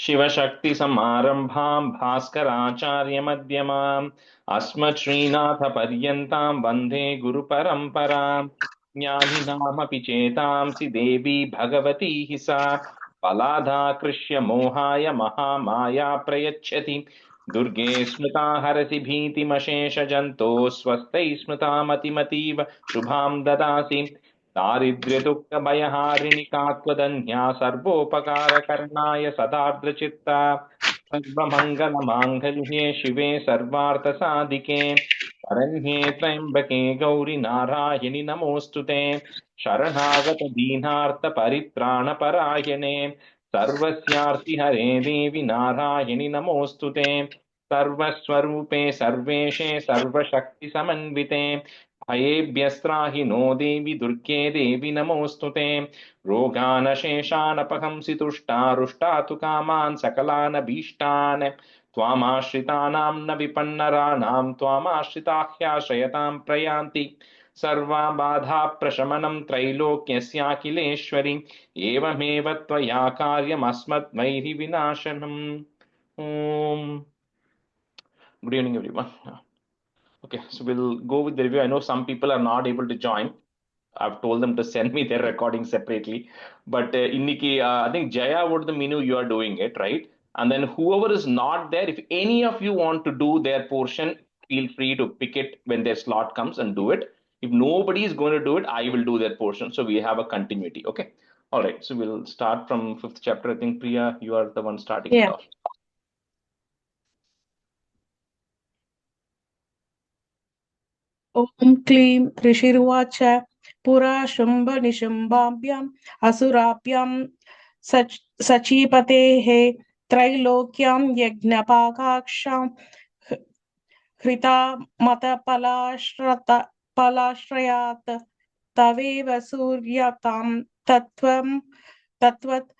शिवशक्तिसमारम्भां भास्कराचार्यमध्यमाम् अस्मच्छ्रीनाथपर्यन्तां वन्दे गुरुपरम्पराम् ज्ञानिनामपि चेतांसि देवी भगवती हि सा फलादाकृष्य मोहाय महामाया प्रयच्छति दुर्गे स्मृता हरसि भीतिमशेषजन्तोः स्वस्यै स्मृता मतिमतीव शुभां ददासि दारिद्र्यदुःखभयहारिणि का त्वदन्या सर्वोपकारकरणाय सदार्द्रचित्ता सर्वमङ्गलमाङ्गल्ये शिवे सर्वार्थसाधिके शरण्ये त्र्यम्बके गौरि नारायणि नमोऽस्तु ते शरणागत दीनार्तपरित्राणपरायणे सर्वस्यार्तिहरे देवि नारायणि नमोऽस्तु ते सर्वस्वरूपे सर्वेशे सर्वशक्तिसमन्विते भयेभ्यस्त्राहि नो देवि दुर्गे देवि नमोऽस्तु ते रोगानशेषानपहंसि तुष्टारुष्टा तु कामान् सकलानभीष्टान् त्वामाश्रितानां न विपन्नराणां त्वामाश्रिताह्याश्रयतां प्रयान्ति सर्वाबाधाप्रशमनं त्रैलोक्यस्याखिलेश्वरि एवमेव त्वया कार्यमस्मद्वैरिविनाशनम् ॐ good evening everyone Okay, so we'll go with the review. I know some people are not able to join. I've told them to send me their recording separately. But Inniki, I think Jaya, what the menu you are doing it, right? And then whoever is not there, if any of you want to do their portion, feel free to pick it when their slot comes and do it. If nobody is going to do it, I will do their portion. So we have a continuity. Okay. All right. So we'll start from fifth chapter. I think Priya, you are the one starting it off. ओम क्लीं ऋषिर्वाच पुरा शुंभ निशुंभाभ्याम् असुराभ्याम् सचीपतेः त्रैलोक्यां यज्ञपाकाक्षां हृता मतपलाश्रयात् तवेव सूर्यतां तत्त्वत्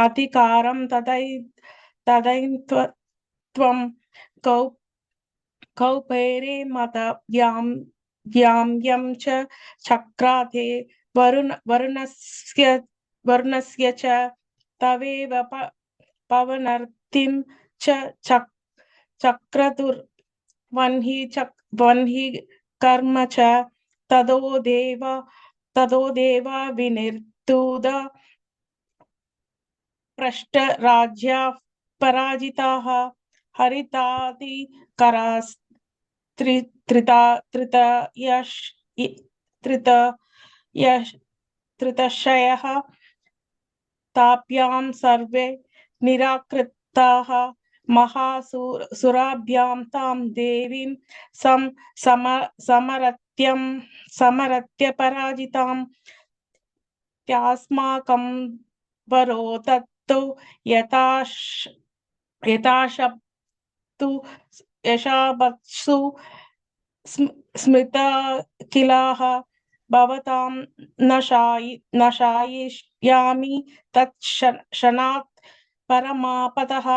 अधिकारं तदैत्वं कौपेरे मत व्याम्यं च चक्राते वरुणस्य च तवेव पवनर्तिं च चक्रतुर्वह्नि कर्म च तदो देवा विनिर्दूद पृष्ठराज्या पराजिताः हरितादिकरास्त्रितयः ताभ्यां सर्वे निराकृताः महासुराभ्यां तां देवीं समरत्य पराजितां त्यास्माकं वरो तत्तु यथाशब्दु यशाबत्सु स्मृता किलाः भवतां न शायिष्यामि तत्क्षणात् परमापदः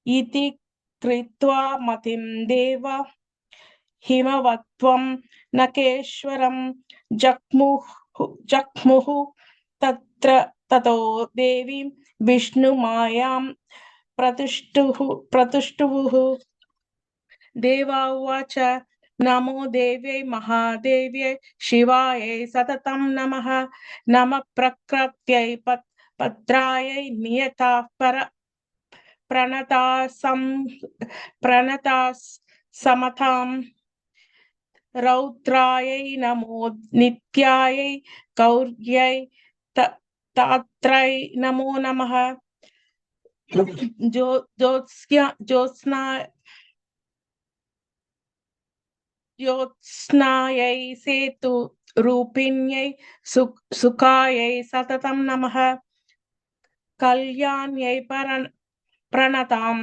इति कृत्वा मतिं देव हिमवत्वं नकेश्वरं जग्मुः ततो देवीं विष्णुमायां प्रतिष्ठुवुः देवा उवाच नमो देव्यै महादेव्यै शिवायै सततं नमः प्रकृत्यै पत्रायै नियताः प्रणता समतां रौद्रायै नमो नित्यायै गौर्यै तात्रै नमो नमः ज्योत्स्नायै सेतु रूपिण्यै सुखायै सततं नमः कल्याण्यै प्रणतां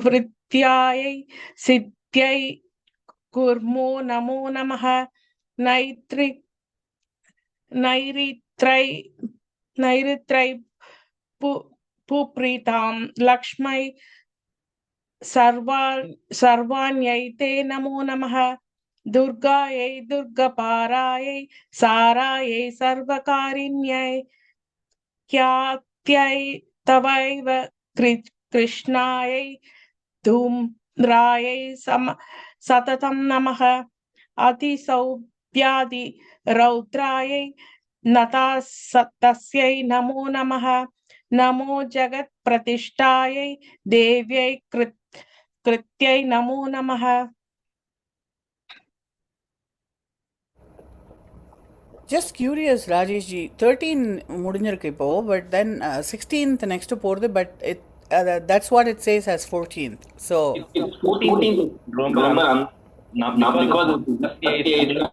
वृत्त्यायै सिद्ध्यै कुर्मो नमो नमः नैरित्रै पुप्रीतां लक्ष्मै सर्वाण्यै ते नमो नमः दुर्गायै दुर्गपारायै सारायै सर्वकारिण्यै ख्यात्यै कृष्णायै धूम्रायै सततं नमः अतिसौव्यादि रौद्रायै तस्यै नमो नमः नमो जगत्प्रतिष्ठायै देव्यै कृत्यै नमो नमः Just curious, Rajesh ji, 13 முடிஞ்சிருக்கு இப்போ, but then 16th next போறது, but that's what it says as 14th. So It's 14. Remember, now because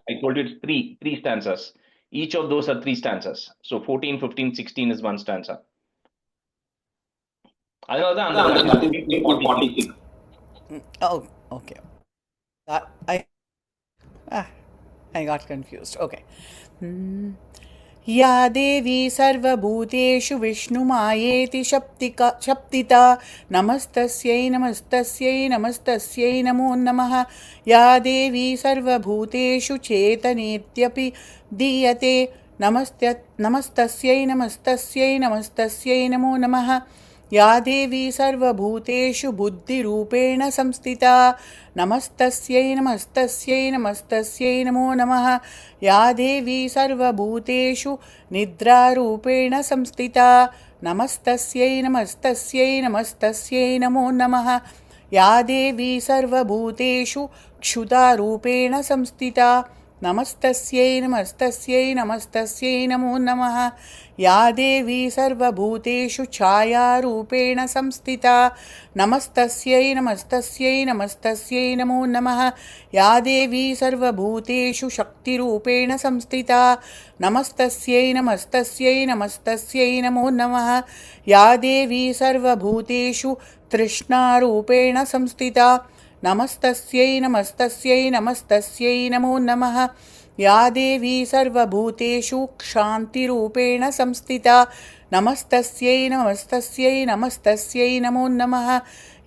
I told you it's three stanzas. Each of those are 3 stanzas. So 14, 15, 16 is one stanza. அதனாலதான் அந்த 46. oh, okay. I got confused. Okay. या देवी सर्वभूतेषु विष्णुमायेति शप्तिता नमस्तस्यै नमस्तस्यै नमस्तस्यै नमो नमः या देवी सर्वभूतेषु चेतनेत्यपि दीयते नमस्तस्यै नमस्तस्यै नमस्तस्यै नमो नमः या देवी सर्वभूतेषु बुद्धिरूपेण संस्थिता नमस्तस्यै नमस्तस्यै नमस्तस्यै नमो नमः या देवी सर्वभूतेषु निद्रारूपेण संस्थिता नमस्तस्यै नमस्तस्यै नमस्तस्यै नमो नमः या देवी सर्वभूतेषु क्षुधारूपेण संस्थिता नमस्तस्यै नमस्तस्यै नमस्तस्यै नमो नमः या देवी सर्वभूतेषु छायारूपेण संस्थिता नमस्तस्यै नमस्तस्यै नमस्तस्यै नमो नमः या देवी सर्वभूतेषु शक्तिरूपेण संस्थिता नमस्तस्यै नमस्तस्यै नमस्तस्यै नमो नमः या देवी सर्वभूतेषु तृष्णारूपेण संस्थिता नमस्तस्यै नमस्तस्यै नमस्तस्यै नमो नमः या देवी सर्वभूतेषु क्षान्तिरूपेण संस्थिता नमस्तस्यै नमस्तस्यै नमस्तस्यै नमो नमः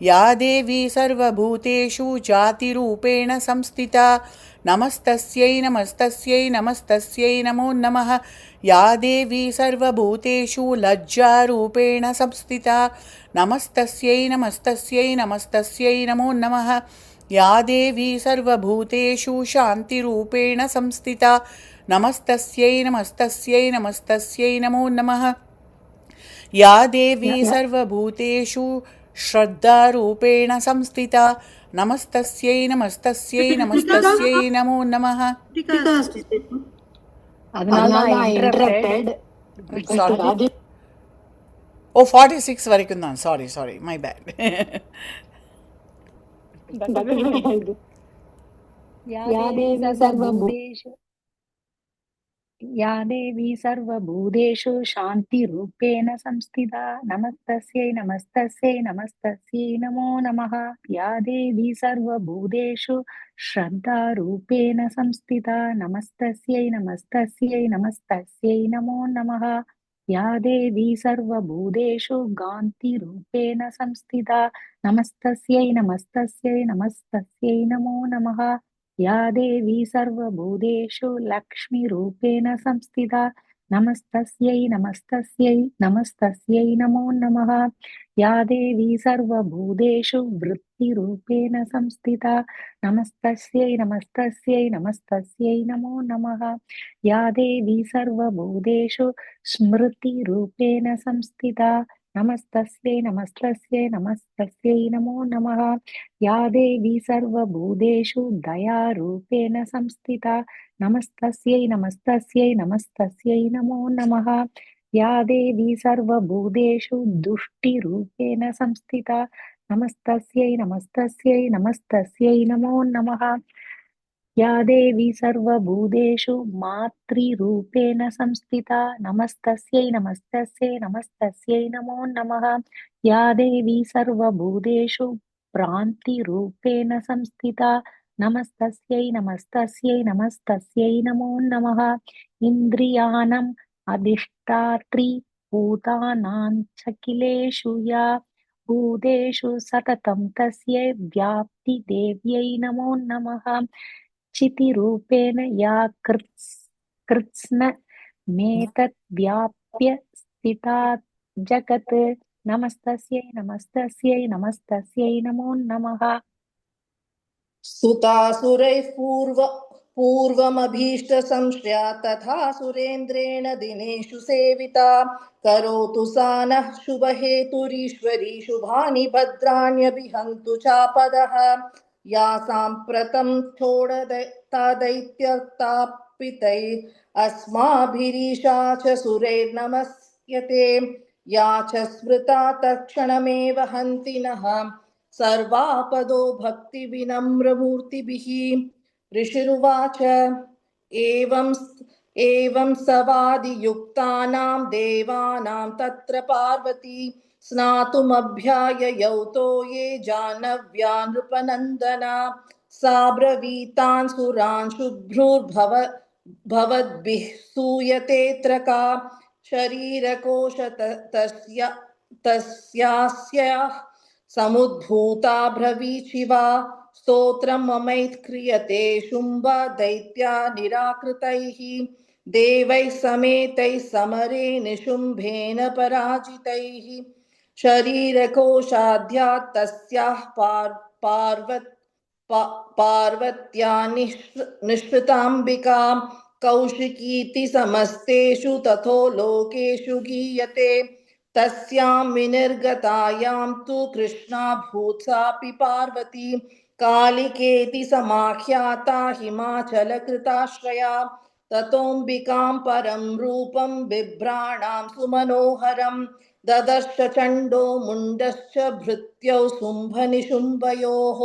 या देवी सर्वभूतेषु जातिरूपेण संस्थिता नमस्तस्यै नमस्तस्यै नमस्तस्यै नमो नमः या देवी सर्वभूतेषु लज्जारूपेण संस्थिता नमस्तस्यै नमस्तस्यै नमस्तस्यै नमो नमः या देवी सर्वभूतेषु शान्तिरूपेण संस्थिता नमस्तस्यै नमस्तस्यै नमस्तस्यै नमो नमः या देवी सर्वभूतेषु श्रद्धारूपेण संस्थिता नमस्तस्यै नमस्तस्यै नमस्तस्यै नमो नमः Sorry. Oh, 46 வரைக்கும் தான். Sorry, my bad. या देवी सर्वभूतेषु शान्तिरूपेण संस्थिता नमस्तस्यै नमस्तस्यै नमस्तस्यै नमो नमः या देवी सर्वभूतेषु श्रद्धारूपेण संस्थिता नमस्तस्यै नमस्तस्यै नमस्तस्यै नमो नमः या देवी सर्वभूतेषु गान्तिरूपेण संस्थिता नमस्तस्यै नमस्तस्यै नमस्तस्यै नमो नमः या देवी सर्वभूतेषु लक्ष्मीरूपेण संस्थिता नमस्तस्यै नमस्तस्यै नमस्तस्यै नमो नमः या देवी सर्वभूतेषु वृत्तिरूपेण संस्थिता नमस्तस्यै नमस्तस्यै नमस्तस्यै नमो नमः या देवी सर्वभूतेषु स्मृतिरूपेण संस्थिता नमस्तस्यै नमस्तस्यै नमस्तस्यै नमो नमः या देवी सर्वभूतेषु दयारूपेण संस्थिता नमस्तस्यै नमस्तस्यै नमस्तस्यै नमो नमः या देवी सर्वभूतेषु दुष्टिरूपेण संस्थिता नमस्तस्यै नमस्तस्यै नमस्तस्यै नमो नमः या देवी सर्वभूतेषु मातृरूपेण संस्थिता नमस्तस्यै नमस्तस्यै नमस्तस्यै नमो नमः या देवी सर्वभूतेषु प्रान्तिरूपेण संस्थिता नमस्तस्यै नमस्तस्यै नमस्तस्यै नमो नमः इन्द्रियाणाम् अधिष्ठात्री भूतानां चकिलेषु या भूतेषु सततं तस्यै व्याप्तिदेव्यै नमो नमः चितिरूपेण या कृत्स्नमेतद्व्याप्य स्थिता जगत् नमस्तस्यै नमस्तस्यै नमस्तस्यै नमो नमः। सुतासुरैः पूर्वमभीष्टसंश्रया तथा सुरेन्द्रेण दिनेषु सेविता करोतु सा नः शुभहेतुरीश्वरी शुभानि भद्राण्यभिहन्तु चापदः या साम्प्रतं छोडदैत्यतापितैः अस्माभिरीशा च सुरैर्नमस्यते या च स्मृता तत्क्षणमेव हन्ति नः सर्वापदो भक्तिविनम्रमूर्तिभिः। ऋषिरुवाच एवं सवादियुक्तानां देवानां तत्र पार्वती स्नातुमभ्याययौ तो ये जानव्या नृपनन्दना सा ब्रवीतान् सुरान् भवद्भिः सूयतेऽत्र का तस्यास्याः समुद्भूता ब्रवीचिवा स्तोत्रं ममैत्क्रियते शुम्भ दैत्या निराकृतैः देवैः समेतैः समरे निशुम्भेन पराजितैः शरीरकोशाद्यात् तस्याः पार्वत्या निःसृताम्बिका कौशिकीति समस्तेषु तथो लोकेषु गीयते तस्यां विनिर्गतायां तु कृष्णाभूत् सापि पार्वती कालिकेति समाख्याता हिमाचलकृताश्रया ततोऽम्बिकां परं रूपं बिभ्राणां सुमनोहरं ददर्श चण्डो मुण्डश्च भृत्यौ शुम्भनिशुम्भयोः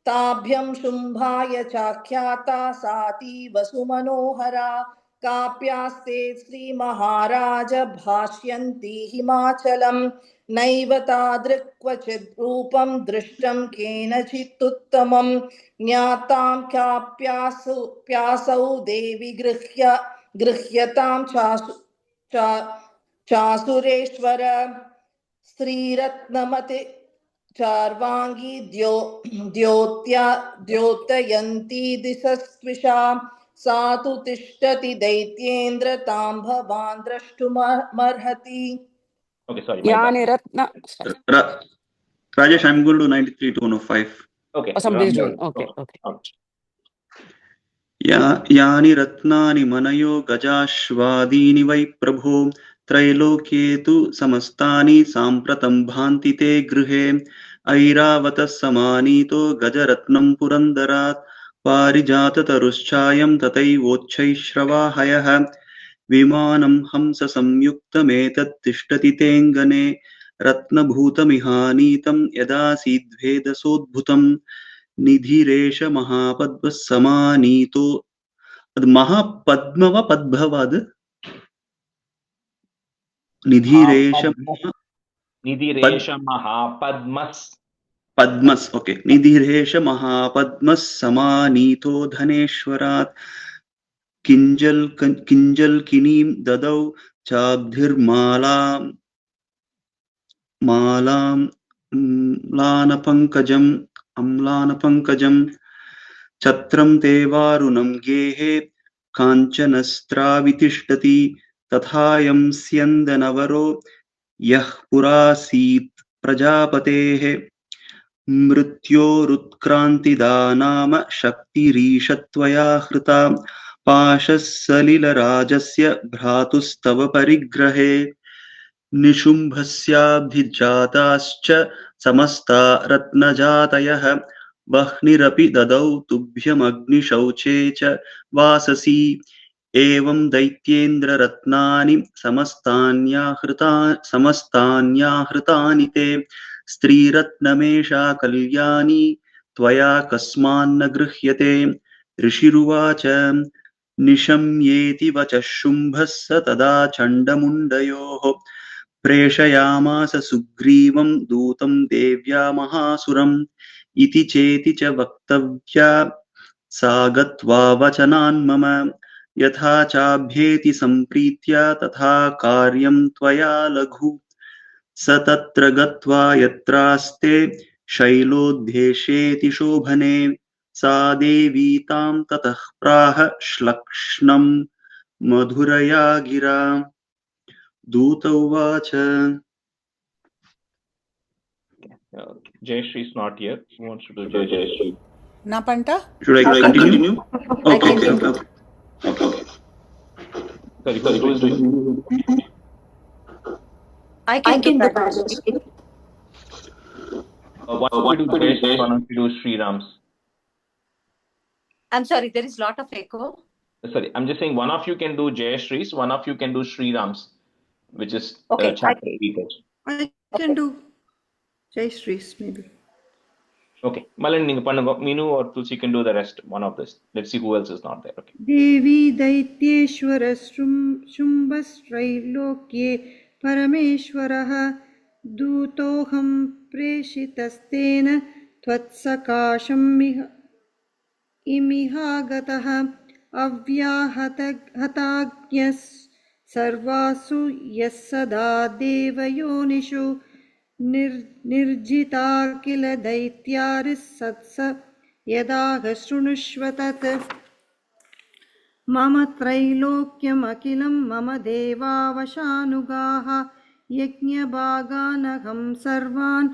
ताभ्यं शुम्भाय चाख्याता सातीव सुमनोहरा काप्यास्ते श्रीमहाराज भाष्यन्ति हिमाचलं नैव तादृक् क्वचित् रूपं दृष्टं केनचित्तुत्तमं ज्ञातां प्यासौ देवि गृह्यतां चासुरेश्वर श्रीरत्नमते चार्वाङ्गी द्योतयन्ती दिशस्त्विषा सा तु तिष्ठति दैत्येन्द्र तां भवान् द्रष्टुमर्हति. Okay, sorry, my Yani bad. Ratna. Sorry. Rajesh, I'm going to 93 to 105. Okay, Oh, somebody's you are- doing. Okay, okay. यानि रत्नानि मनयो गजाश्वादीनि वै प्रभो त्रैलोक्ये तु समस्तानि साम्प्रतं भान्ति ते गृहे ऐरावतः समानीतो गजरत्नं पुरन्दरात् पारिजाततरुश्चायं तथैवोच्छैश्रवाहयः विमानं हंससंयुक्तमेतत् तिष्ठति तेऽङ्गने रत्नभूतमिहानीतं यदासीद्वेदसोद्भुतम् निधिरेश महापद्मः समानीतो महापद्मव पद्भवद् निधिरेश निधिरेश महापद्मस् पद्मस् ओके निधिरेश महापद्मः समानीतो धनेश्वरात् किञ्जल्किनीं ददौ चाब्धिर्मालां अम्लानपङ्कजं छत्रं ते वारुणं गेहे काञ्चनस्त्रावितिष्ठति तथायं स्यन्दनवरो यः पुरासीत् प्रजापतेः मृत्योरुत्क्रान्तिदा नाम शक्तिरीशत्वया हृता पाशः सलिलराजस्य भ्रातुस्तव परिग्रहे निशुम्भस्याभिजाताश्च समस्ता रत्नजातयः वह्निरपि ददौ तुभ्यमग्निशौचे च वाससि एवं दैत्येन्द्ररत्नानि समस्तान्याहृतानि ते स्त्रीरत्नमेषा कल्याणी त्वया कस्मान्न गृह्यते ऋषिरुवाच निशम्येति वचः शुम्भः स तदा चण्डमुण्डयोः प्रेषयामास सुग्रीवं दूतं देव्या महासुरम् इति चेति च वक्तव्या सा गत्वा वचनान् मम यथा चाभ्येति सम्प्रीत्या तथा कार्यं त्वया लघु स तत्र गत्वा यत्रास्ते शैलोद्देशेति शोभने सा देवी तां ततः प्राह श्लक्ष्णं मधुरया गिरा दूत उवाच Jayashree is not here. Who wants to do Jayashree? Napanta? Should I continue? Okay. Sorry, who is doing? I can do Rajeshri. One of you do Jayashree, one of you do Sri Rams. I'm sorry, there is a lot of echo. Sorry, I'm just saying one of you can do Jayashrees, one of you can do Sri Rams, which is Okay, chapter readers. I can do Jayashree maybe. Okay, Malin, ninga pannunga. Meenu or Tulsi can do the rest. One of this. Let's see who else is not there. Okay. देवी दैत्येश्वरशृम्भस्त्रैलोक्ये परमेश्वरः दूतोऽहं प्रेषितस्तेन त्वत्सकाशम् इमिहागतः अव्याहताज्ञः सर्वासु यः सदा देवयोनिषु निर्जिता किल दैत्यारिः सत्स यदाह शृणुष्व तत् मम त्रैलोक्यमखिलं मम देवावशानुगाः यज्ञभागानहं सर्वान्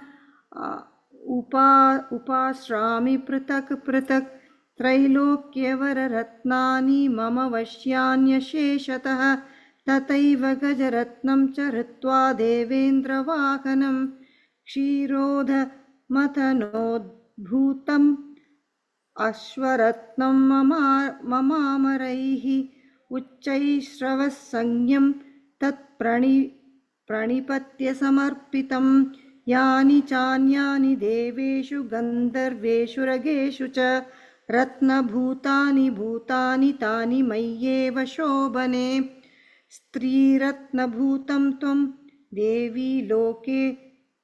उपाश्रामि पृथक् पृथक् त्रैलोक्यवररत्नानि मम वश्यान्यशेषतः तथैव गजरत्नं च हृत्वा देवेन्द्रवाहनं क्षीरोधमथनोद्भूतम् अश्वरत्नं ममामरैः उच्चैश्रवः संज्ञं तत्प्रणिपत्य समर्पितं यानि चान्यानि देवेषु गन्धर्वेषु रगेषु च रत्नभूतानि भूतानि तानि मय्येव शोभने स्त्रीरत्नभूतं त्वं देवी लोके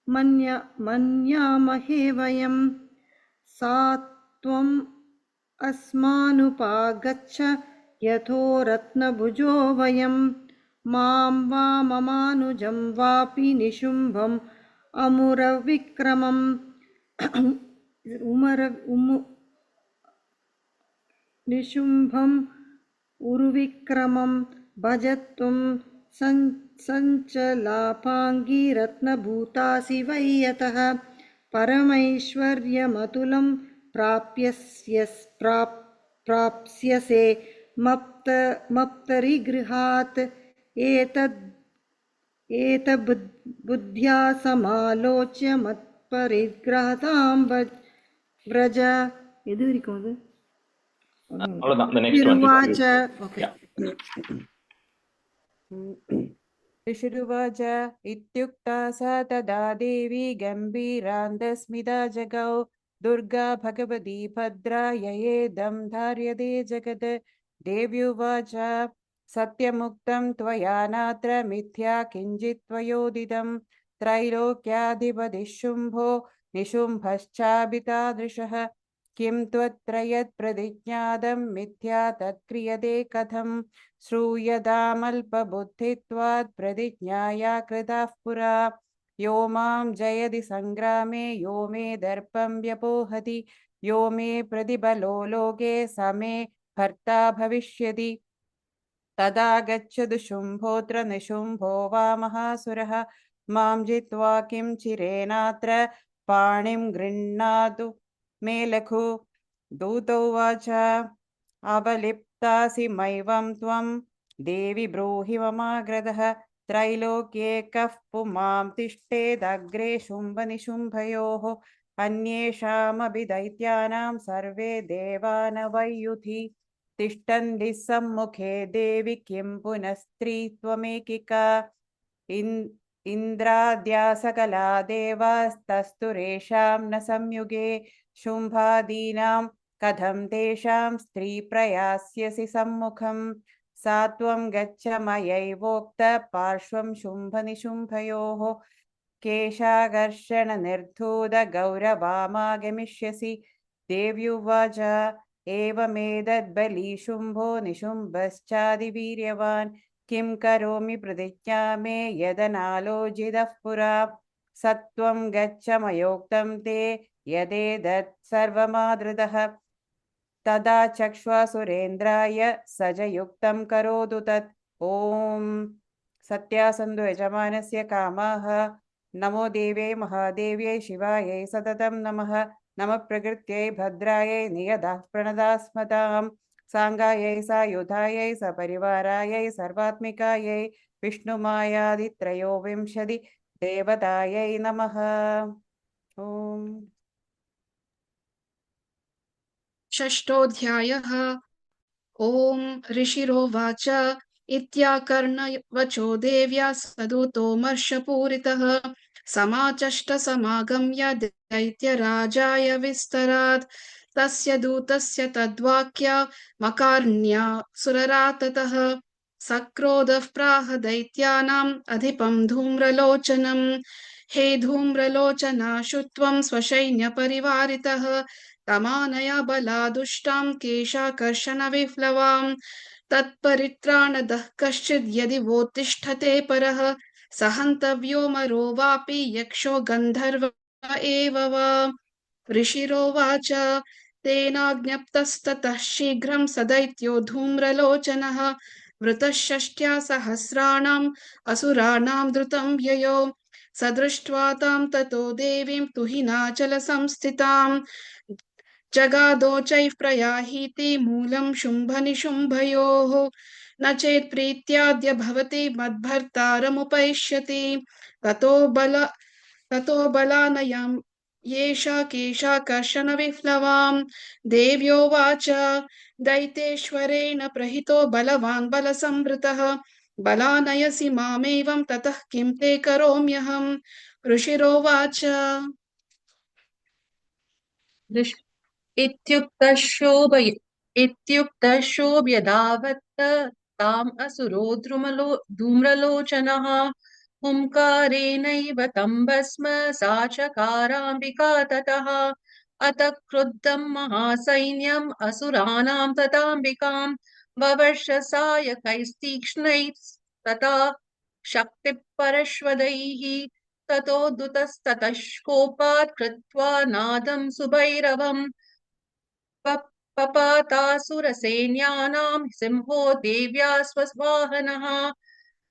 मन्यामहे वयं सा त्वम् अस्मानुपागच्छ यथो रत्नभुजो वयं मां वा ममानुजं वापि निशुम्भम् अमुरविक्रमं निशुम्भम् उरुविक्रमं भजत्वं सञ्चलापाङ्गी रत्नभूतासि वै यतः परमैश्वर्यमतुलं प्राप्स्यसे मप्तरिगृहात् एतद्बुद्ध्या समालोच्य मत्परिग्रहतां व्रज The next one. Okay. ऋषिरुवाच इत्युक्ता सा तदा देवी गम्भीरान्दस्मिता जगौ दुर्गा भगवती भद्रा ययेदं धार्यते जगत् देव्युवाच सत्यमुक्तं त्वया नात्र मिथ्या किञ्चित् त्वयोदितं त्रैलोक्याधिपतिः शुम्भो निशुम्भश्चाभितादृशः किं त्वत्त्रयत्प्रतिज्ञातं मिथ्या तत्क्रियते कथं श्रूयतामल्पबुद्धित्वात् प्रतिज्ञाया कृताः पुरा यो मां जयति सङ्ग्रामे यो मे दर्पं व्यपोहति यो मे प्रतिबलो लोके स मे भर्ता भविष्यति तदा गच्छतु शुम्भोऽत्र निशुम्भो वा महासुरः मां जित्वा किं चिरेणात्र पाणिं गृह्णातु मे लघु दूतोवाच अवलिप्तासि मैवं त्वं देवि ब्रूहि ममाग्रदः त्रैलोक्ये कः पुमां तिष्ठेदग्रे शुम्भनिशुम्भयोः अन्येषामपि दैत्यानां सर्वे देवानवैयुधि तिष्ठन्ति सम्मुखे देवि किं पुनः स्त्री त्वमेकिका इन्द्राद्या सकला देवास्तस्तुरेषां न संयुगे शुम्भादीनां कथं तेषां स्त्री प्रयास्यसि सम्मुखं सा त्वं गच्छ मयैवोक्त पार्श्वं शुम्भनिशुम्भयोः केशाकर्षणनिर्धूत गौरवामागमिष्यसि देव्युवाच एवमेतद्बली शुम्भो निशुम्भश्चादिवीर्यवान् किं करोमि प्रतिज्ञा मे यदनालोचितः पुरा सत्वं गच्छ मयोक्तं ते यदेतत् सर्वमादृतः तदा चक्ष्वा सुरेन्द्राय सजयुक्तं करोतु तत् ॐ सत्यासन्दो यजमानस्य कामाः नमो देव्यै महादेव्यै शिवायै सततं नमः। नमः प्रकृत्यै भद्रायै नियतः प्रणदास्मतां साङ्गायै सायुधायै सपरिवारायै सर्वात्मिकायै विष्णुमायादित्रयोविंशति देवतायै नमः। ॐ षष्ठोऽध्यायः। ॐ ऋषिरोवाच इत्याकर्णवचो देव्या सदूतो मर्षपूरितः समाचष्ट समागम्य दैत्यराजाय विस्तरात्। तस्य दूतस्य तद्वाक्या मकार्ण्या सुरराततः सक्रोधः प्राह दैत्यानाम् अधिपं धूम्रलोचनम्। हे धूम्रलोचना शुत्वं स्वसैन्यपरिवारितः तमानया बलादुष्टां केशाकर्षणविप्लवां तत्परित्राणदः कश्चिद् यदि वोत्तिष्ठते परः स हन्तव्यो मरो वापि यक्षो गन्धर्व एव वा। ऋषिरोवाच तेनाज्ञप्तस्ततः शीघ्रं स दैत्यो धूम्रलोचनः वृतः षष्ट्या सहस्राणाम् असुराणां द्रुतं ययो स दृष्ट्वा तां ततो देवीं तुहिनाचलसंस्थिताम् जगादोचैः प्रयाहीति मूलं शुम्भनिशुम्भयोः न चेत् प्रीत्याद्य भवति मद्भर्तारमुपैष्यति ततो बलानयं येषा केशाकर्षणविप्लवां। देव्योवाच दैतेश्वरेण प्रहितो बलवान् बलसंवृतः बलानयसि मामेवं ततः किं ते करोम्यहम्। ऋषिरोवाच इत्युक्तः शोभ्यदावत्त ताम् असुरो धूम्रलोचनः हुङ्कारेणैव तं भस्म सा चकाराम्बिका ततः अत क्रुद्धं महासैन्यम् असुराणां तताम्बिकाम् ववर्ष सायकैस्तीक्ष्णैः तथा शक्तिपरश्वदैः ततो दुतस्ततः कोपात् कृत्वा नादं सुभैरवम् पपातासुरसैन्यानां सिंहो देव्या स्ववाहनः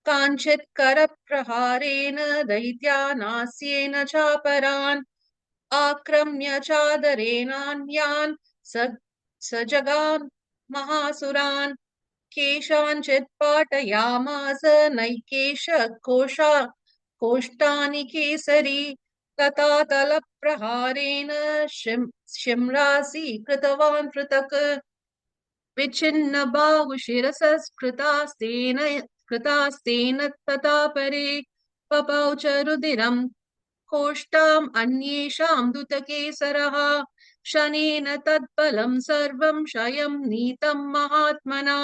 काञ्चित् करप्रहारेण दैत्यानास्येन चापरान् आक्रम्य चादरेणान्यान् स जगाम महासुरान् केषाञ्चित् पाटयामास नैकेश कोष्टानि केसरी तथा तलप्रहारेण शिम्रासि कृतवान् पृथक् विच्छिन्न बाहुशिरसस्कृतास्तेन तथा परे पपौ च रुधिरं कोष्ठाम् अन्येषां दुतकेसरः शनेन तत्बलं सर्वं क्षयं नीतं महात्मना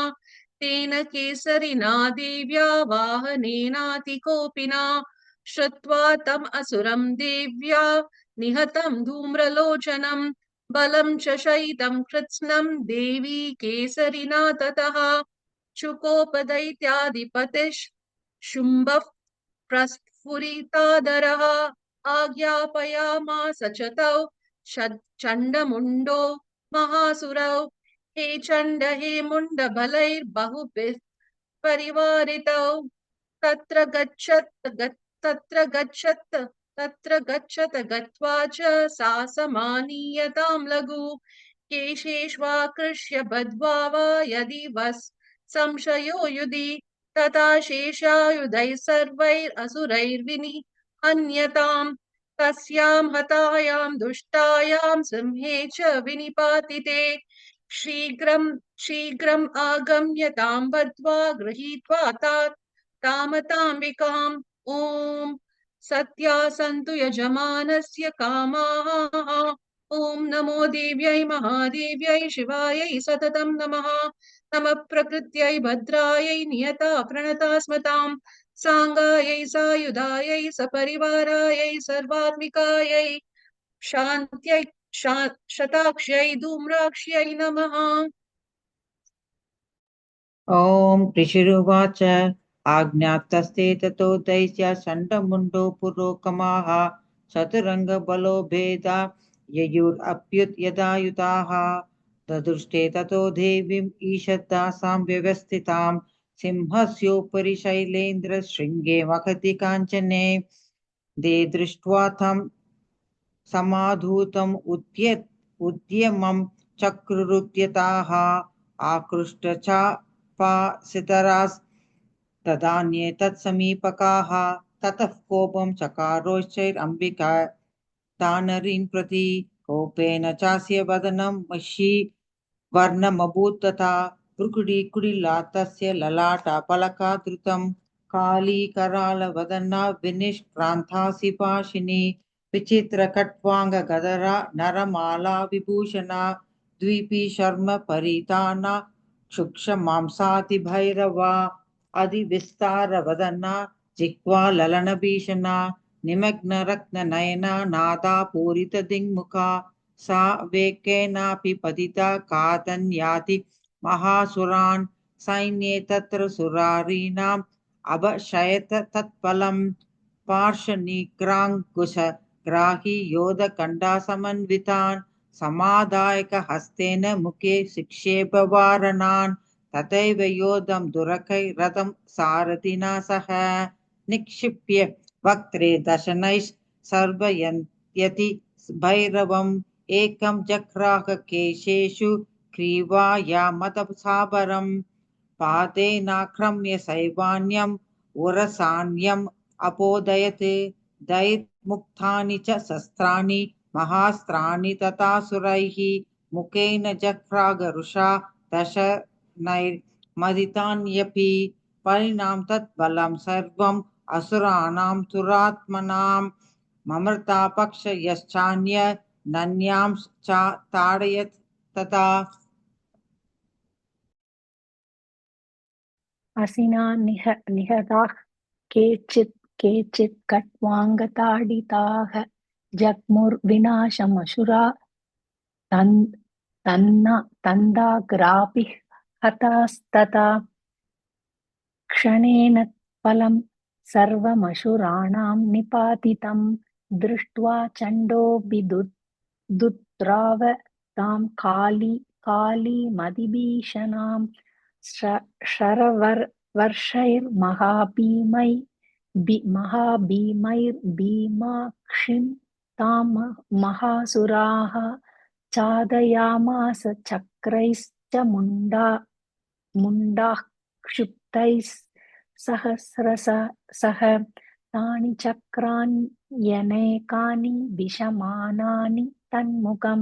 तेन केसरिना देव्या वाहनेनातिकोपिना श्रुत्वा तम् असुरं देव्या निहतं धूम्रलोचनं बलं च शयितं कृत्स्नं देवी केसरिना ततः शुकोपदैत्याधिपतिः शुम्भः प्रस्फुरितादरः आज्ञापयामास च तौ चण्डमुण्डो महासुरौ हे चण्ड हे मुण्ड बलैर्बहुभिः परिवारितौ तत्र गच्छत गत्वा च सा समानीयतां लघु केशेष्वाकृष्य बद्ध्वा वा यदि वस् संशयो युधि तथा शेषायुधैः सर्वैरसुरैर्विनि हन्यताम् तस्यां हतायां दुष्टायां सिंहे च विनिपातिते शीघ्रम् आगम्य तां बद्ध्वा गृहीत्वा तामताम्बिकाम् ॐ सत्या सन्तु यजमानस्य कामाः ॐ नमो देव्यै महादेव्यै शिवायै सततं नमः नमः प्रकृत्यै भद्रायै नियता प्रणता स्मतां साङ्गायै सायुधायै सपरिवारायै सर्वात्मिकायै शान्त्यै शताक्ष्यै धूम्राक्ष्यै नमः। ॐ ऋषिरुवाच आज्ञातस्ते ततो दैत्य षण्डमुण्डो पुरोकमाः चतुरङ्गबलो भेदा ययुरप्युत्यदायुताः ददृष्टे ततो देवीम् ईषदासां व्यवस्थितां सिंहस्योपरि शैलेन्द्रशृङ्गे मखति काञ्चने ते दृष्ट्वा तं समाधूतम् उद्यमं चक्रुरुद्यताः आकृष्टचापासितरास्तदान्ये तत्समीपकाः ततः कोपं चकारोश्चैरम्बिका तानरीन् प्रति कोपेन चास्य वदनं मषी वर्णमभूत् तथा भ्रुकुटिकुटिला तस्य ललाटपलकादृतं कालीकरालवदना विनिष्क्रान्तासि पाशिनी विचित्रकट्वाङ्गगदरा नरमाला विभूषणा द्वीपी शर्म परिताना क्षुक्षमांसातिभैरवा अधिविस्तारवदना जिह्वा ललनभीषणा निमग्नरत्ननयना नादापूरितदिङ्मुखा सा वेकेनापि पतिता कादन्याति महासुरान् सैन्ये तत्र सुरारीणाम् अभशयत तत्फलम् पार्श्वनिग्राङ्कुशग्राही योधकण्डासमन्वितान् समादायकहस्तेन मुखे शिक्षेपवारणान् तथैव योधं दुरकैरथं सारथिना सह निक्षिप्य वक्त्रे दशनैः सर्वयन्त्यति भैरवम् एकं जग्राह केशेषु ग्रीवायामतसाबरम् पादेनाक्रम्य सैवान्यम् उरसान्यम् अपोदयत् दैर्मुक्तानि च शस्त्राणि महास्त्राणि तथासुरैः मुखेन जग्राहरुषा दशनैर्मदितान्यपि परिणाम तत्बलं सर्वम् असुराणां दुरात्मनां ममृतापक्ष यश्चान्य नन्यां च ताडयत् तथा असिना निहताः केचित् कट्वाङ्गताडिताः जग्मुर्विनाशमशुरा तन्दाग्रापि हतास्तथा क्षणेन फलं सर्वमशुराणां निपातितं दृष्ट्वा चण्डोऽभिदुद्राव तां कालीमतिभीषणां महाभीमैर्भीमाक्षिं तां महासुराः चादयामास चक्रैश्च मुण्डाः क्षुप्तैः सहस्रशः तानि चक्राण्यनेकानि विषमानानि तन्मुखं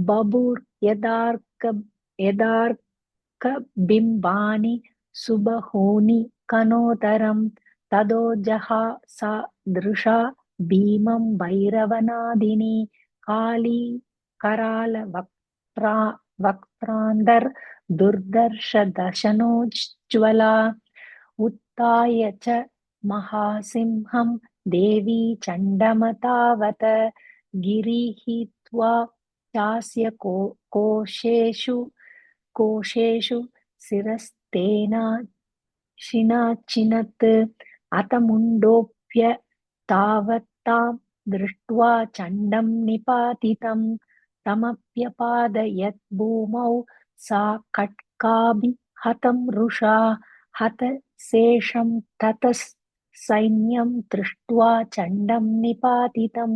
बभूर्यदार्कबिम्बानि सुबहूनि कनोदरं तदो जहा सा दृशा भीमं भैरवनादिनी काली करालवक्त्रान्दर दुर्दर्शदशनोज्ज्वला उत्थाय च महासिंहं देवी चण्डमतावत गिरिहीत्वा चास्य कोशेषु शिरस्तेनाचिनत् अथ मुण्डोऽप्य तावत्तां दृष्ट्वा चण्डं निपातितं तमप्यपादयत् भूमौ सा कट्काभिहतं रुषा हत शेषं ततः सैन्यं दृष्ट्वा चण्डं निपातितं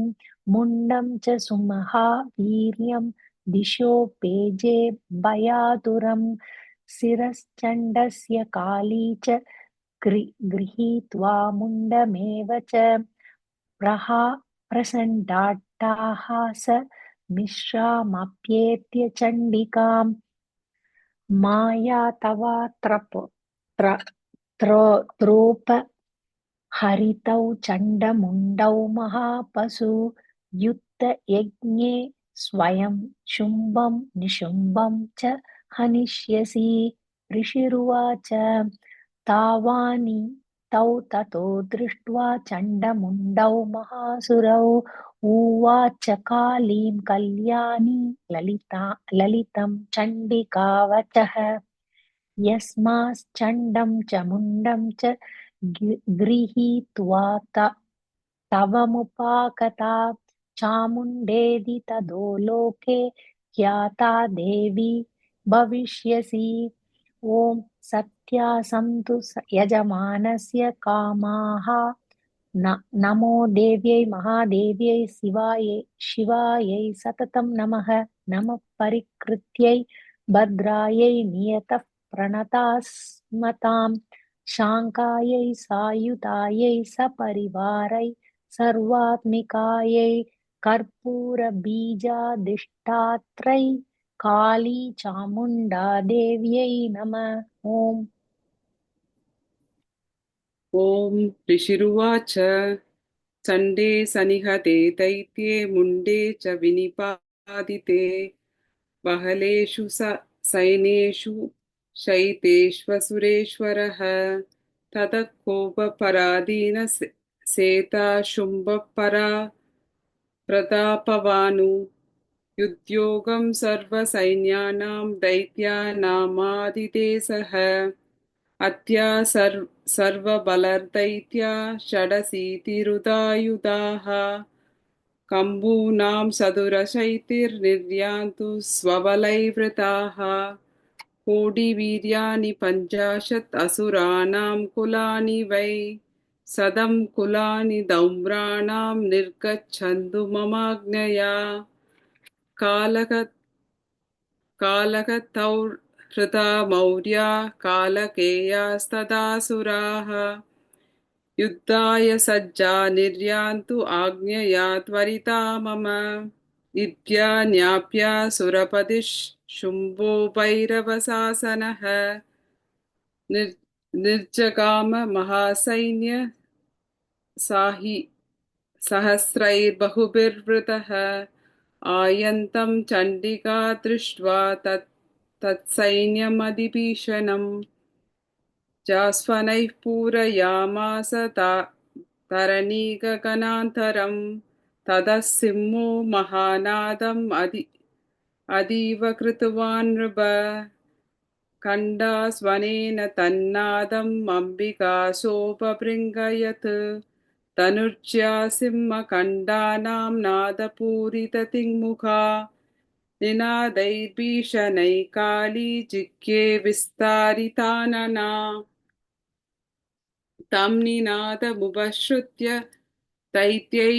मुण्डं च सुमहावीर्यं दिशो पेजे भयातुरं शिरश्चण्डस्य काली च गृहीत्वा मुण्डमेव च प्रसण्डाट्टाहास मिश्रामप्येत्य चण्डिकां माया तवा त्रोप हरितौ चण्डमुण्डौ महापशु युद्धयज्ञे स्वयं शुम्भं निशुम्भं च हनिष्यसि ऋषिरुवाच तावानि तौ ततो दृष्ट्वा चण्डमुण्डौ महासुरौ उवाच कालीं कल्याणी ललितं चण्डिकावचः यस्माश्चण्डं च मुण्डं च गृहीत्वा तवमुपागता चामुण्डेदि तदो लोके ख्याता देवी भविष्यसि ॐ सत्या सन्तु यजमानस्य कामाः नमो देव्यै महादेव्यै शिवायै सततं नमः। नमः परिकृत्यै भद्रायै नियतः प्रणतास्मतां शाङ्कायै सायुधायै सपरिवारै सर्वात्मिकायै कर्पूरबीजादिष्टात्रै काली चामुण्डा देव्यै नमः। ॐ ॐ ऋषिरुवाच चण्डे सनिहते दैत्ये मुण्डे च विनिपादिते बहलेषु सैन्येषु शैतेष्वसुरेश्वरः ततः कोपपराधीन सेता शुम्भपरा प्रतापवानु युद्योगं सर्वसैन्यानां दैत्यानामादिते सः अत्या सर्वबलर्दैत्या षडशीतिरुदायुधाः कम्बूनां सदुरशैतिर्निर्यान्तु स्वबलैर्वृताः कोटिवीर्याणि 50 असुराणां कुलानि वै सदं कुलानि दौम्राणां निर्गच्छन्तु ममाज्ञया कालकतौर्हृता मौर्या कालकेयास्तदासुराः युद्धाय सज्जा निर्यान्तु आज्ञया त्वरिता मम इत्या ज्ञाप्या सुरपतिः शुम्भो भैरवशासनः निर्जगाम महासैन्य सहस्रैर्बहुभिर्वृतः आयन्तं चण्डिका दृष्ट्वा तत्सैन्यमधिभीषणम् जास्वनैः पूरयामास तरणीगगनान्तरम् ततः सिंहो महानादम् अतीव कृतवान् नृप खण्डास्वनेन तन्नादम् अम्बिकासोपबृङ्गयत् तनुर्ज्या सिंहखण्डानां नादपूरिततिङ्मुखा निनादैर्भीषणैः काली जिह्वे विस्तारितानना तं निनादमुपश्रुत्य दैत्यैः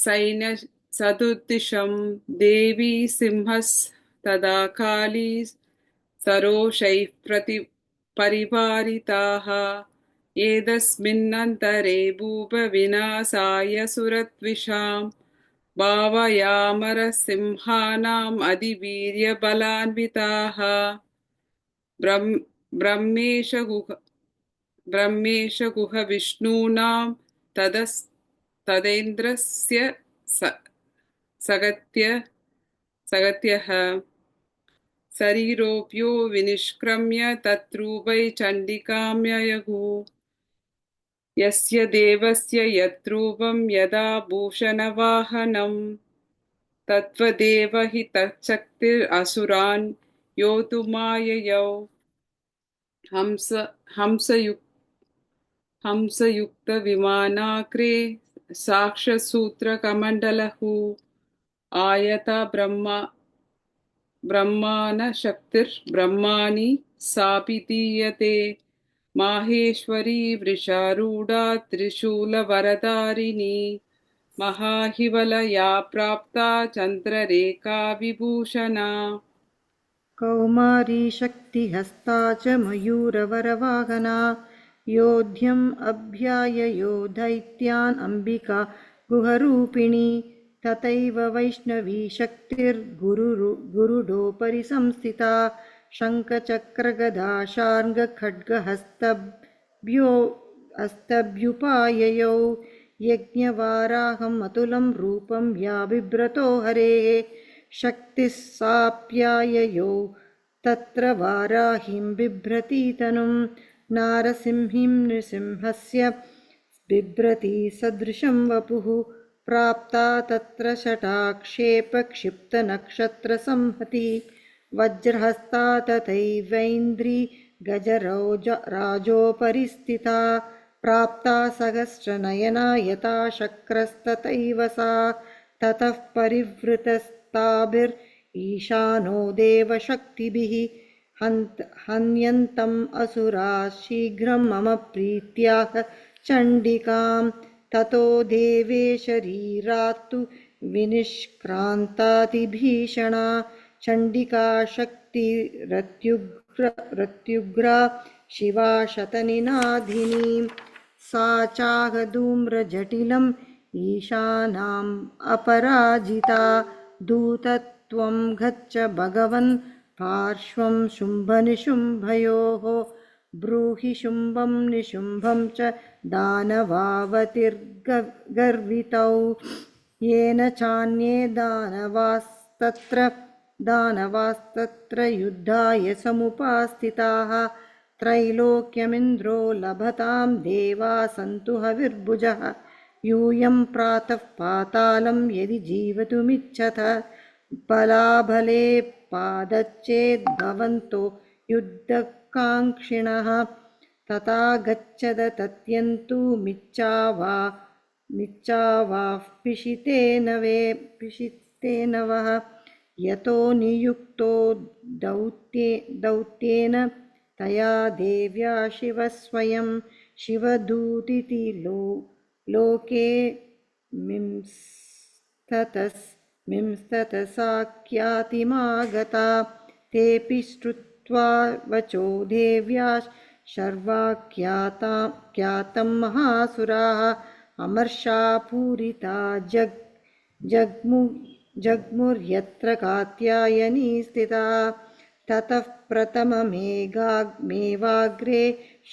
सैन्यसदुद्दिशं देवी सिंहस्तदा काली सरोषैः परिवारिताः एतस्मिन्नन्तरे भूप विनाशाय सुरद्विषां भावयामरसिंहानाम् अधिवीर्यबलान्विताः ब्रह्मेश गुह विष्णूनां तदेन्द्रस्य सगत्यः शरीरोऽप्यो विनिष्क्रम्य तत्रूपै चण्डिकाम्ययगुः यस्य देवस्य यद्रूपं यदा भूषणवाहनं तत्त्वदेव हि तच्छक्तिरसुरान् योतुमाययौ हंसयुक्तविमानाग्रे साक्षसूत्रकमण्डलः आयता ब्रह्माणशक्तिर्ब्रह्माणि सापि दीयते माहेश्वरी वृषारूढा त्रिशूलवरधारिणी महाहिवलया प्राप्ता चन्द्ररेखा विभूषणा कौमारी शक्तिहस्ता च मयूरवरवाहना योध्यम् अभ्याययो दैत्यान् अम्बिका गुहरूपिणी तथैव वैष्णवी शक्तिर्गुरुडोपरि संस्थिता शङ्खचक्रगदा शार्ङ्गखड्गहस्तभ्युपाययौ यज्ञवाराहम् अतुलं रूपं या बिभ्रतो हरेः शक्तिः साप्याययौ तत्र वाराहिं बिभ्रती तनुं नारसिंहीं नृसिंहस्य बिभ्रती सदृशं वपुः प्राप्ता तत्र शटाक्षेपक्षिप्तनक्षत्रसंहति वज्रहस्ता तथैवैन्द्री गजराजोपरि स्थिता प्राप्ता सहस्रनयना यथा शक्रस्तथैव सा ततः परिवृतस्ताभिर्ईशानो देवशक्तिभिः हन्यन्तम् असुरा शीघ्रं मम प्रीत्याह चण्डिकां ततो देवे शरीरात्तु विनिष्क्रान्तातिभीषणा चण्डिका शक्तिरत्युग्रा शिवा शतनिनादिनी सा चागधूम्रजटिलम् ईशानाम् अपराजिता दूतत्वं गच्छ भगवन् पार्श्वं शुम्भनिशुम्भयोः ब्रूहि शुम्भं निशुम्भं च दानवावतिर्गर्वितौ येन चान्ये दानवास्तत्र युद्धाय समुपास्थिताः त्रैलोक्यमिन्द्रो लभतां देवा सन्तु हविर्भुजः यूयं प्रातः पातालं यदि जीवतुमिच्छथ बलाबले पादच्चेद्भवन्तो युद्धकाङ्क्षिणः तथा गच्छद तत्यन्तु मिच्छावाः पिशितेन वः यतो नियुक्तो दौत्येन तया देव्या शिवः स्वयं शिवदूतिति लोके मिंस्ततसाख्यातिमागता तेऽपि श्रुत्वा वचो देव्या शर्वाख्यातं महासुराः अमर्षा पूरिता जग्मुर्यत्र कात्यायनी स्थिता ततः प्रथममेवाग्रे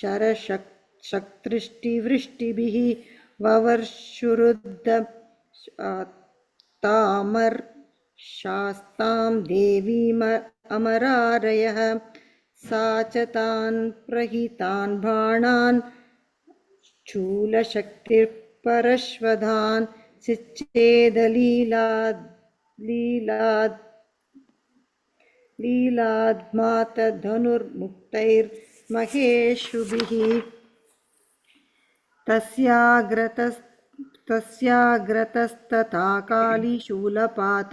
शरशक्तृष्टिवृष्टिभिः ववर्षुरुद्ध तामर्शास्तां देवीमरारयः सा च तान् प्रहितान् बाणान् शूलशक्तिर्परश्वधान् लीलाद्मात धनुर्मुक्तैर्महेषुभिः तस्याग्रतस्तथा कालीशूलपात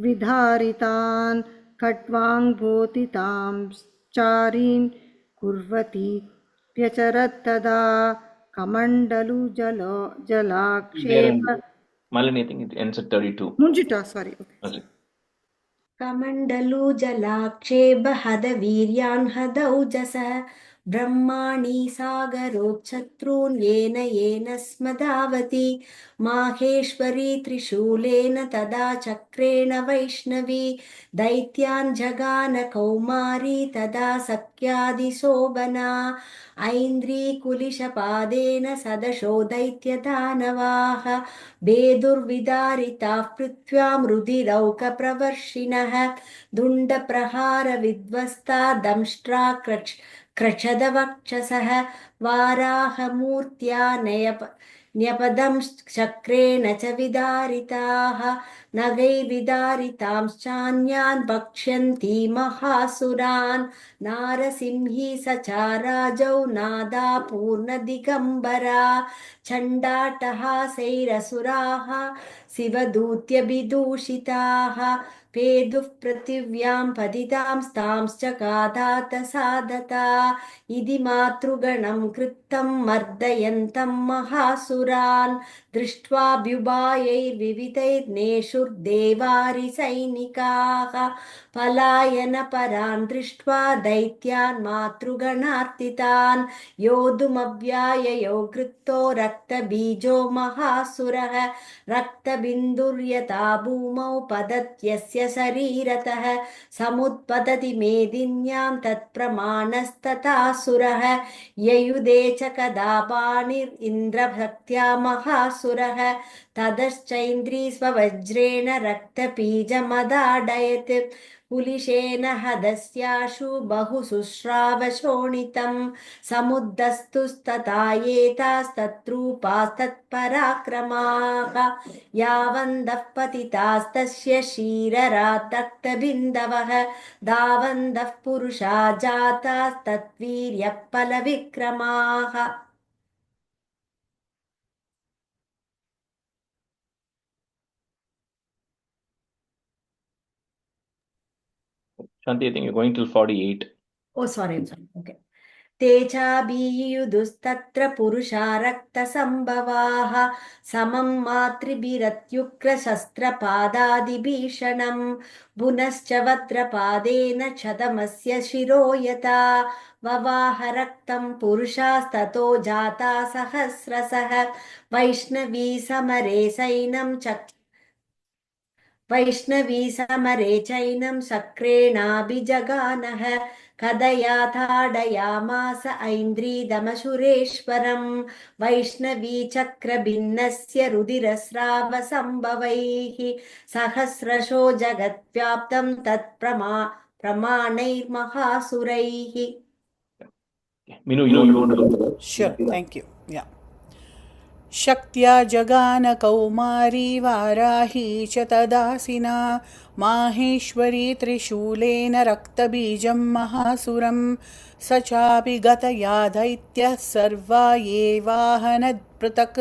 विधारितान् खट्वाङ्गोथितां चारीन् कुर्वती व्यचरत्तदा कमण्डलु जलाक्षेप Malini, I think it ends at 32. Munjita, sorry. Okay. कमण्डलु जलाक्षेपहदवीर्यान् हदौजसः ब्रह्माणि सागरोच्छत्रून् येन स्मदावति माहेश्वरी त्रिशूलेन तदा चक्रेण वैष्णवी दैत्यान् जगान कौमारी तदा सख्यादिशोभना ऐन्द्री कुलिशपादेन सदशो दैत्यदानवाः भेदुर्विदारिताः पृथ्व्यां रुधिरौकप्रवर्षिणः दुण्डप्रहारविध्वस्ता दंष्ट्रा क्रचदवक्षसः वाराहमूर्त्या न्यपदं चक्रेण च विदारिताः नगैर्विदारितांश्चान्यान् भक्ष्यन्ति महासुरान् नारसिंही सचाराजौ नादा पूर्णदिगम्बरा चण्डाटहासैरसुराः शिवदूत्यभिदूषिताः पेदुः पृथिव्यां पतितांस्तांश्च कादात साधता इति मातृगणं कृतं मर्दयन्तं महासुरान् दृष्ट्वाभ्युभायैर्विविधैर्नेषुर्देवारिसैनिकाः पलायनपरान् दृष्ट्वा दैत्यान् मातृगणार्तितान् योद्धुमव्याययो कृतो रक्तबीजो महासुरः रक्तबिन्दुर्यथा भूमौ पतत्यस्य शरीरतः समुत्पतति मेदिन्यां तत्प्रमाणस्तथासुरः ययुधे च कदा पाणिरिन्द्रभक्त्या महासुरः ततश्चैन्द्री स्ववज्रेण रक्तबीजमदाडयत् कुलिशेन हदस्याशु बहुशुश्रावशोणितं समुद्धस्तुस्तथा एतास्तत्रूपास्तत्पराक्रमाः यावन्दः पतितास्तस्य क्षीररातक्तबिन्दवः धावन्दः पुरुषा जातास्तत्वीर्यफलविक्रमाः Shanti, I think you're going till 48. Oh, sorry. Okay. ते चाभियुयुधुस्तत्र पुरुषा रक्तसम्भवाः समं मातृभिरत्युग्रशस्त्रपादादिभीषणम् पुनश्च वज्रपादेन क्षतमस्य शिरो यथा ववाह रक्तं पुरुषास्ततो जाता सहस्रशः वैष्णवी समरे चैनं शक्रेणाभिजगानः कदया ताडयामास ऐन्द्रीदमसुरेश्वरम् वैष्णवी चक्रभिन्नस्य रुधिरस्रावसम्भवैः सहस्रशो जगद्व्याप्तं प्रमाणैर्महासुरैः. Minu, you want to go? Sure, thank you. Yeah. शक्त्या जगानकौमारी Varahi च तदासिना माहेश्वरी त्रिशूलेन रक्तबीजं महासुरं स चापि गतया दैत्यः सर्वा ये वाहनपृथक्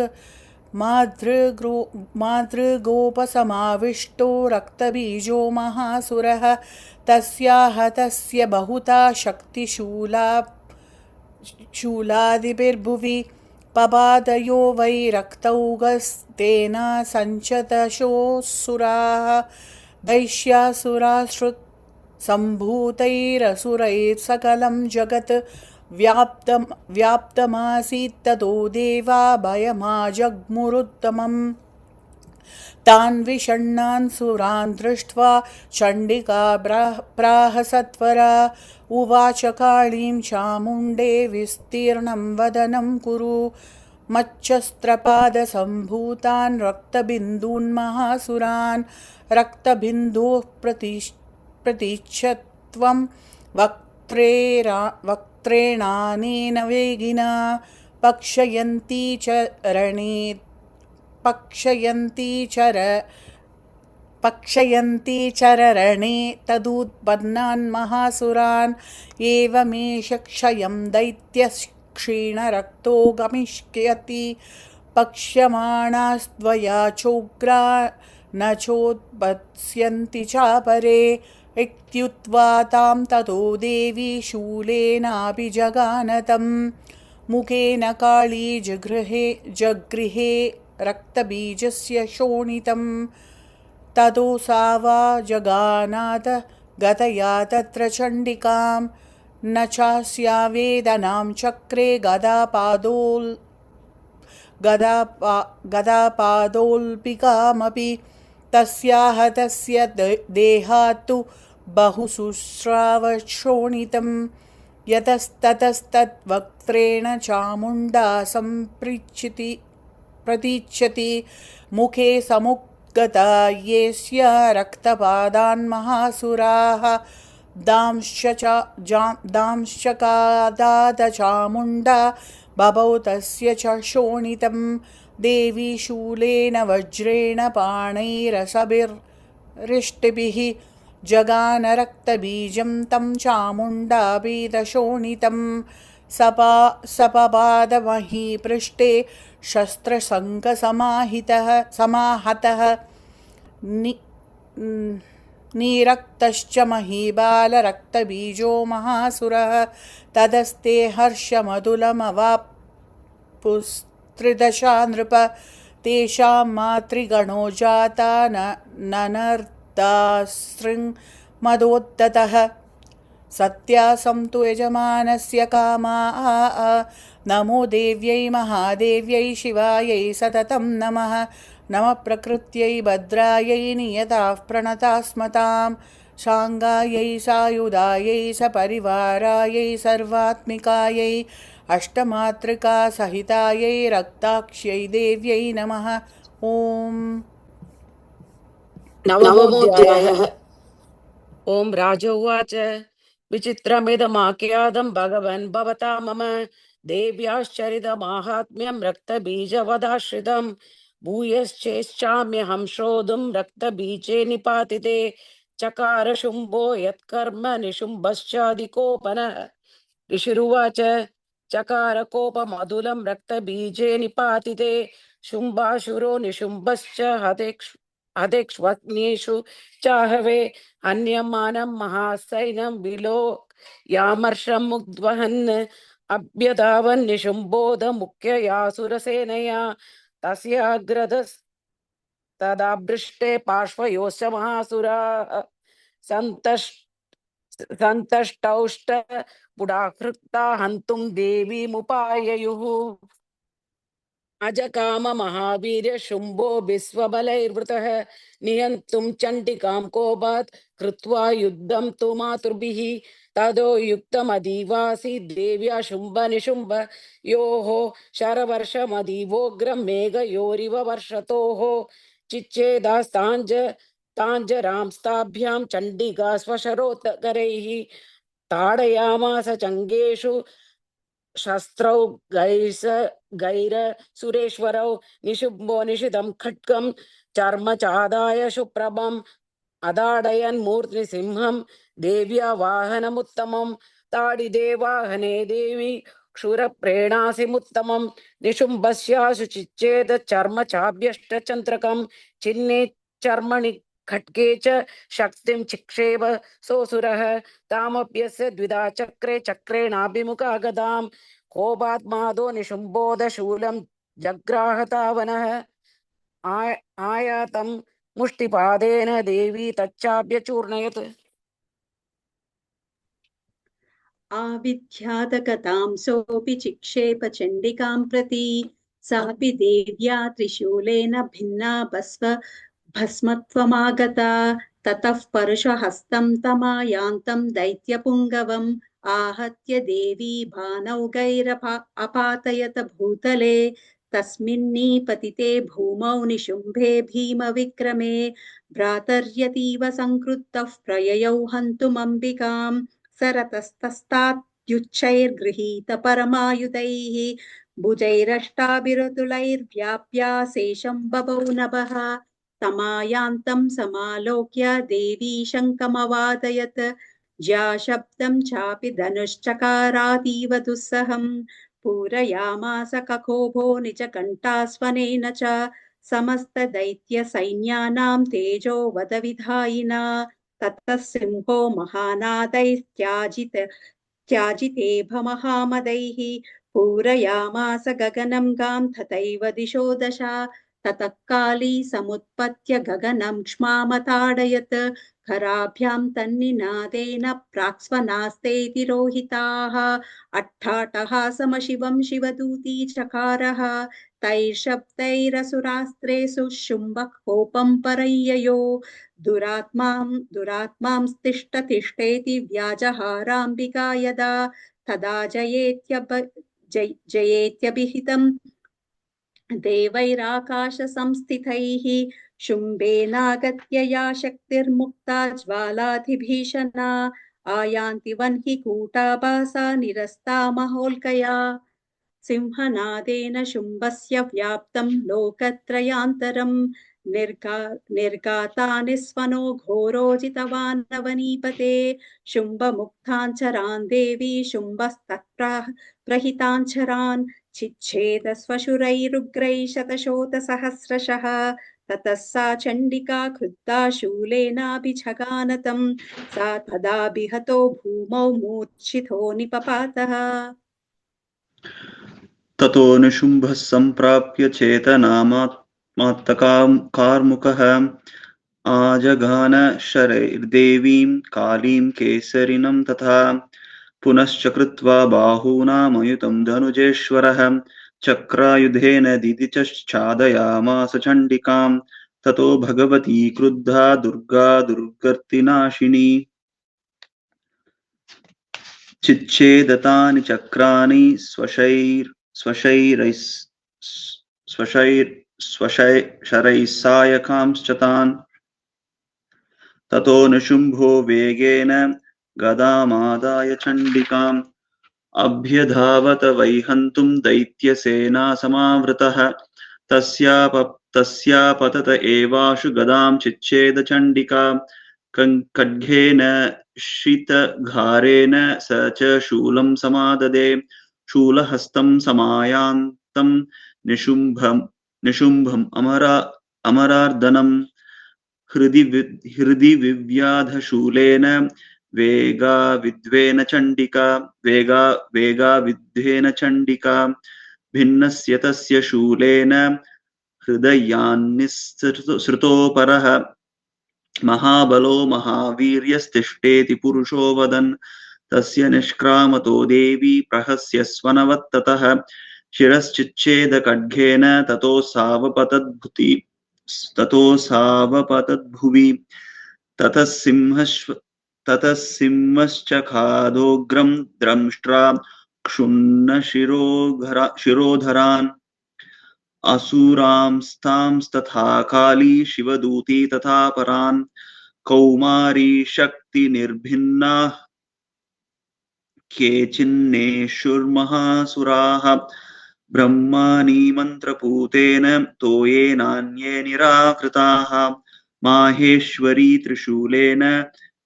मातृगोपसमाविष्टो रक्तबीजो महासुरः तस्याः तस्य बहुता शूलादिभिर्भुवि पपादयो वै रक्तौगस्तेन सञ्चतशोऽसुराः दैश्यासुराश्रुत् सम्भूतैरसुरैर्सकलं जगत् व्याप्तमासीत् ततो देवा भयमाजग्मुरुत्तमम् तान् विषण्णान् सुरान् दृष्ट्वा चण्डिका प्राह सत्वरा उवाच काळीं चामुण्डे विस्तीर्णं वदनं कुरु मच्छस्त्रपादसम्भूतान् रक्तबिन्दून् महासुरान् रक्तबिन्दोः प्रतीच्छत्वं वक्त्रेणानेन वेगिना पक्षयन्ती चररणे तदुत्पन्नान् महासुरान् एवमेष क्षयं दैत्यः क्षीणरक्तो गमिष्यति पक्ष्यमाणास्त्वया चोग्रा न चोत्पत्स्यन्ति चापरे इत्युक्त्वा तां ततो देवी शूलेनाभिजगानतम् मुखेन काली जगृहे रक्तबीजस्य शोणितम् ततो सा वा जगानाथ गतया तत्र चण्डिकां न चास्या वेदनां चक्रे गदापादोल्पिकामपि तस्याः तस्य देहात् तु बहुशुश्रावशोणितं यतस्ततस्तद्वक्त्रेण चामुण्डा प्रतीच्छति मुखे समुद्गता येस्य रक्तपादान् महासुराः दांश्चकादाद चामुण्डा बभौ तस्य च शोणितं देवी शूलेन वज्रेण पाणैरसभिर्रिष्टिभिः जगान रक्तबीजं तं चामुण्डाभीतशोणितं सपपादमहीपृष्ठे शस्त्रशङ्खसमाहतः निरक्तश्च महीबालरक्तबीजो महासुरः तदस्ते हर्षमधुलमवापुस्त्रिदशा नृप तेषां मातृगणो जाता ननर्दासृङ्मदोत्ततः सत्यासं तु यजमानस्य कामा नमो देव्यै महादेव्यै शिवायै सततं नमः नमः प्रकृत्यै भद्रायै नियताः प्रणतास्मतां शाङ्गायै सायुधायै सपरिवारायै सर्वात्मिकायै अष्टमातृका सहितायै रक्ताक्ष्यै देव्यै नमः ॐ नवमोऽध्यायः। ॐ राज उवाच विचित्रमिदमाख्यातं भगवन् भवता मम देव्याश्चरितमाहात्म्यं रक्तबीजवधाश्रितं भूयश्चेष्टाम्यहं श्रोतुं रक्तबीजे निपातिते चकार शुम्भो यत्कर्म निशुम्भश्चादिकोपनः ऋषिरुवाच चकार कोपमधुलं रक्तबीजे निपातिते शुम्भाशुरो निशुम्भश्च हतेक्ष्वग्नेषु चाहवे अन्यमानं महासैनं विलो यामर्षम् उद्वहन् अभ्यधावन् निशुम्भोध मुख्ययासुरसेनया तस्याग्रदस्तदाभृष्टे पार्श्वयोश्च महासुराः सन्तष्टौष्ट पुडाहृता हन्तुं देवीमुपाययुः अजकाम महावीर्य शुम्भो विश्वबलैर्वृतः निहन्तुं चण्डिकां कोपात् कृत्वा युद्धं तु मातृभिः तदो युक्तमदीवासी देव्या शुम्भ निशुम्भ योः शरवर्षमदीवोग्रं मेघयोरिव वर्षतोः ताञ्जरांस्ताभ्यां चण्डिका स्वशरोत्करैः ताडयामास चङ्गेषु शस्त्रौ गैर सुरेश्वरौ निशुम्भो निशितं खड्गं चर्मचादाय शुप्रभम् अदाडयन् मूर्ध्नि सिंहं देव्या वाहनमुत्तमं ताडिदे वाहने देवी क्षुरप्रेणासिमुत्तमं निशुम्भस्याशु चिच्चेद चर्मचाभ्यष्टचन्द्रकं चिन्ने चर्मणि खड्गे च शक्तिं चिक्षेप सोऽसुरः तामप्यस्य द्विधा चक्रे चक्रेणाभिमुखा गदां कोपात्मादो निशुम्भोदशूलं जग्राहतावनः आयातं मुष्टिपादेन देवी तच्चाभ्यचूर्णयत् आविध्यातकतां सोऽपि चिक्षेप चण्डिकां प्रति सापि देव्या त्रिशूलेन भिन्ना भस्मत्वमागता ततः परुषहस्तं तमायान्तं दैत्यपुङ्गवम् आहत्य देवी बाणौगैरपातयत भूतले तस्मिन्नीपतिते भूमौ निशुम्भे भीमविक्रमे भ्रातर्यतीव संक्रुद्धः प्रययौ हन्तुमम्बिकां सरतस्तस्ताद्युच्चैर्गृहीत परमायुधैः भुजैरष्टाभिरतुलैर्व्याप्याशेषं बभौ नभः तमायान्तं समालोक्य देवी शङ्खमवादयत् ज्याशब्दं चापि धनुश्चकारातीव दुस्सहं पूरयामास ककोभो निजकण्ठास्वनेन च समस्तदैत्यसैन्यानां तेजो वदविधायिना ततः सिंहो महानादैस्त्याजितेभ महामदैः पूरयामास गगनं गां तथैव दिशो दश ततः काली समुत्पत्य गगनं क्ष्मामताडयत् कराभ्यां तन्निनादेन प्राक्स्वनास्तेति रोहिताः अट्टाटहासमशिवं शिवदूती चकारः तैर्शब्दैरसुरास्त्रेषु शुम्भः कोपं परय्ययो दुरात्मां तिष्ठेति व्याजहाराम्बिका यदा तदा जयेत्यभिहितं देवैराकाशसंस्थितैः शुम्भेनागत्य या शक्तिर्मुक्ता ज्वालाधिभीषणा आयान्ति वह्नि कूटाभासा निरस्ता महोल्कया सिंहनादेन शुम्भस्य व्याप्तं लोकत्रयान्तरं निर्गातानिस्वनो घोरोजितवान् नवनीपते शुम्भमुक्ताञ्चरान् देवी शुम्भस्तत्प्रहिताञ्चरान् चिच्छेद स्वशुरैरुग्रैः शतशोतसहस्रशः ततः सा चण्डिका क्रुद्धा शूलेनाभिजगानतं सा तदा बिहतो भूमौ मूर्छितो निपपातः ततो निशुम्भः सम्प्राप्य चेतनामात्तकार्मुकः आजगान शरैर्देवीं कालीं केसरिनं तथा पुनश्च कृत्वा बाहूनामयुतं धनुजेश्वरः चक्रायुधेन दिदिचश्चादयामास चण्डिकां ततो भगवती क्रुद्धा दुर्गा दुर्गतिनाशिनी चिच्छेदतानि चक्राणि स्वशरैः सायकांश्च तान् ततो निशुम्भो वेगेन गदामादाय चण्डिकाम् अभ्यधावत वैहन्तुं दैत्यसेना समावृतः तस्यापतत एवाशु गदां चिच्छेद चण्डिका खड्गेन शीतघारेण स च शूलं समाददे शूलहस्तं समायान्तं निशुम्भम् अमरार्दनं हृदि विव्याधशूलेन वेगाविद्वेन चण्डिका भिन्नस्य तस्य शूलेन हृदयान्निसृतोपरः महाबलो महावीर्यस्तिष्ठेति पुरुषो वदन् तस्य निष्क्रामतो देवी प्रहस्य स्वनवत्ततः शिरश्चिच्छेदखड्गेन ततो सावपतद्भुवि ततः सिंहश्चखादोग्रं द्रष्ट्रा क्षुण्णशिरोधरान् असुरांस्तांस्तथा काली शिवदूती तथा परान् कौमारी शक्तिनिर्भिन्नाः केचिन्नेषुर्महासुराः ब्रह्माणि मन्त्रपूतेन तोयेनान्ये निराकृताः माहेश्वरी त्रिशूलेन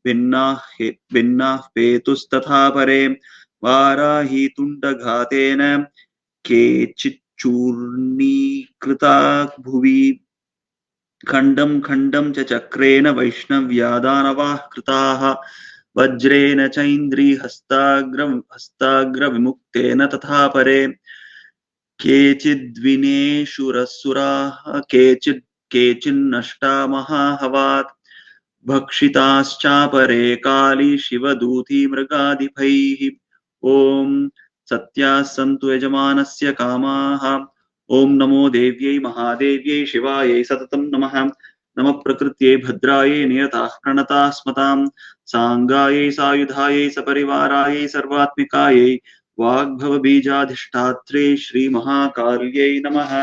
भिन्नाः पेतुस्तथा परे वाराही तुण्डघातेन केचिच्चूर्णीकृता भुवि खण्डं खण्डं च चक्रेण वैष्णव्यादानवाः कृताः वज्रेण चैन्द्री हस्ताग्रविमुक्तेन तथा परे केचिद्विनेषुरसुराः केचिन्नष्टा महाहवात् भक्षिताश्चापरे काली शिवदूती मृगादिभैः ॐ सत्याः सन्तु यजमानस्य कामाः ॐ नमो देव्यै महादेव्यै शिवायै सततं नमः नमः प्रकृत्यै भद्रायै नियताः प्रणताः स्मतां साङ्गायै सायुधायै सपरिवारायै सर्वात्मिकायै वाग्भवबीजाधिष्ठात्रे श्रीमहाकाल्यै नमः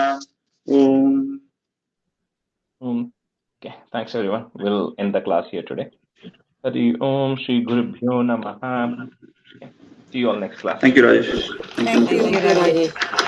ॐ Okay, thanks everyone. We'll end the class here today. Hari Om Shri Gurubhyo Namaha. Okay. See you all next class. Thank you, Rajesh. Thank you. Thank you, Rajesh.